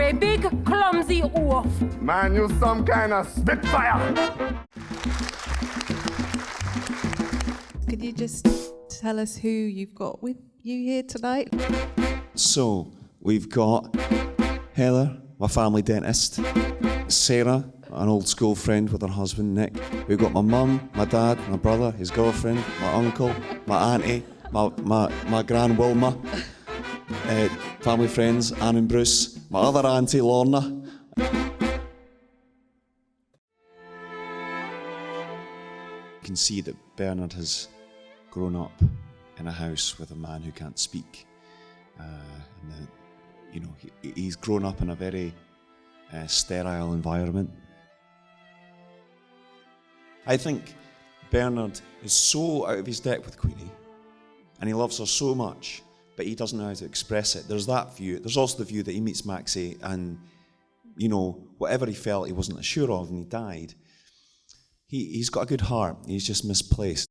a big, clumsy oaf. Man, you some kind of spitfire. Could you just tell us who you've got with you here tonight? So, we've got Heather, my family dentist, Sarah, an old school friend with her husband Nick. We've got my mum, my dad, my brother, his girlfriend, my uncle, my auntie, my gran Wilma, family friends, Anne and Bruce, my other auntie Lorna. You can see that Bernard has grown up in a house with a man who can't speak. He's grown up in a very sterile environment. I think Bernard is so out of his depth with Queenie, and he loves her so much, but he doesn't know how to express it. There's that view. There's also the view that he meets Maxie, and whatever he felt he wasn't sure of, and he died. He's got a good heart. He's just misplaced.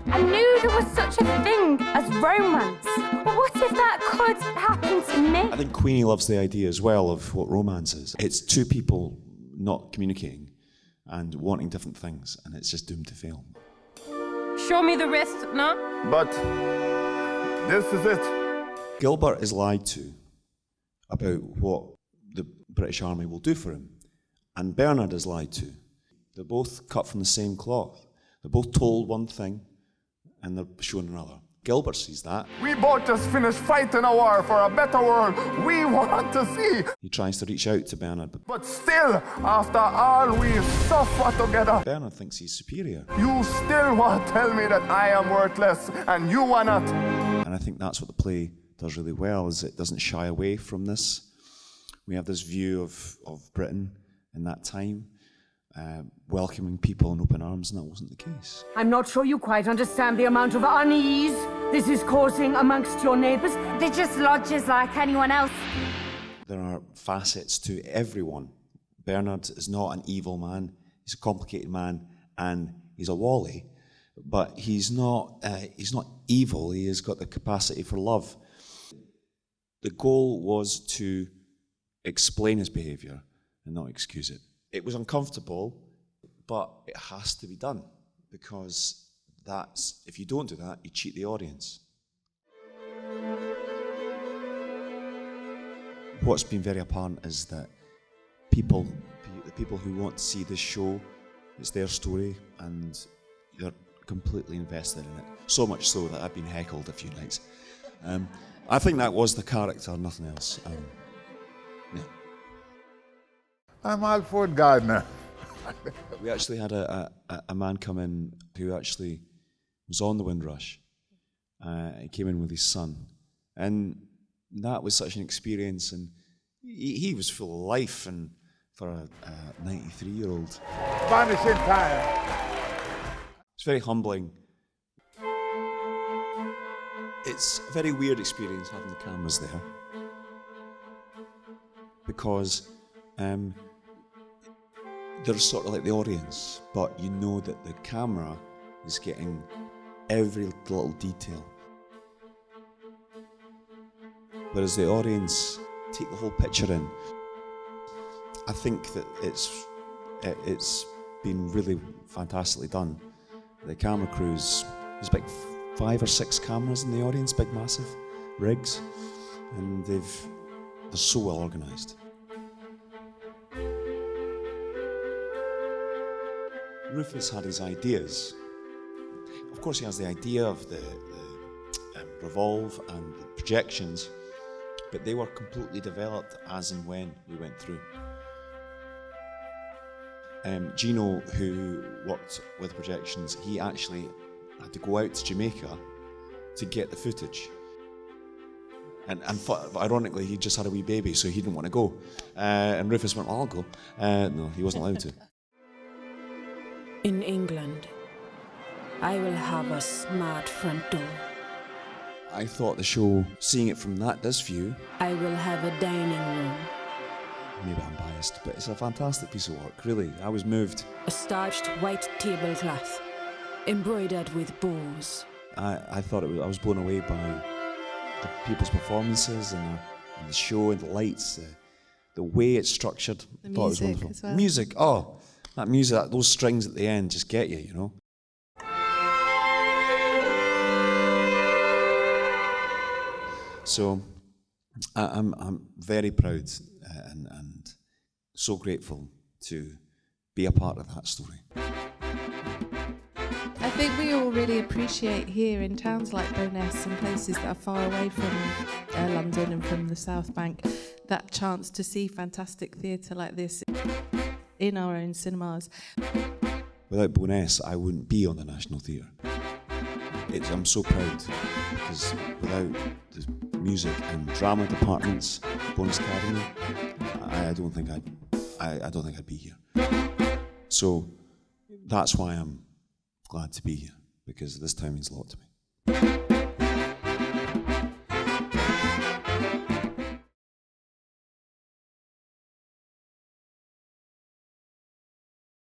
I knew there was such a thing as romance. But what if that could happen to me? I think Queenie loves the idea as well of what romance is. It's two people not communicating and wanting different things, and it's just doomed to fail. Show me the rest, no? But this is it. Gilbert is lied to about what the British Army will do for him, and Bernard is lied to. They're both cut from the same cloth. They're both told one thing, and they're shown another. Gilbert sees that. We both just finished fighting a war for a better world we want to see. He tries to reach out to Bernard, But still, after all we suffer together, Bernard thinks he's superior. you still want to tell me that I am worthless and you are not. And I think that's what the play does really well, is it doesn't shy away from this. We have this view of Britain in that time, welcoming people in open arms, and that wasn't the case. I'm not sure you quite understand the amount of unease this is causing amongst your neighbours. They're just lodgers like anyone else. There are facets to everyone. Bernard is not an evil man. He's a complicated man, and he's a Wally, but he's not evil. He has got the capacity for love. The goal was to explain his behaviour and not excuse it. It was uncomfortable, but it has to be done, because if you don't do that, you cheat the audience. What's been very apparent is that the people who want to see this show, it's their story, and they're completely invested in it. So much so that I've been heckled a few nights. I think that was the character, nothing else. Yeah. I'm Alfred Gardner. We actually had a man come in who actually was on the Windrush. He came in with his son, and that was such an experience. And he was full of life, and for a 93-year-old, Vanishing time. it's very humbling. It's a very weird experience having the cameras there, because they're sort of like the audience, but you know that the camera is getting every little detail. Whereas the audience take the whole picture in. I think that it's been really fantastically done. The camera crews, there's like 5 or 6 cameras in the audience, big massive rigs, and they're so well organised. Rufus had his ideas. Of course, he has the idea of the revolve and the projections, but they were completely developed as and when we went through. Gino, who worked with projections, he actually had to go out to Jamaica to get the footage. And ironically, he just had a wee baby, so he didn't want to go. And Rufus went, I'll go. No, he wasn't allowed to. In England, I will have a smart front door. I thought the show, seeing it from this view, I will have a dining room. Maybe I'm biased, but it's a fantastic piece of work, really. I was moved. A starched white tablecloth, embroidered with bows. I thought I was blown away by the people's performances and the show and the lights. the way it's structured. The I thought it was music wonderful. as well. Music, oh, that music, those strings at the end just get you, you know. So I'm very proud and so grateful to be a part of that story. I think we all really appreciate here in towns like Bowness and places that are far away from London and from the South Bank, that chance to see fantastic theatre like this in our own cinemas. Without Bowness, I wouldn't be on the National Theatre. I'm so proud because without the music and drama departments, Bowness Academy, I don't think I'd be here. So that's why I'm glad to be here, because this town means a lot to me.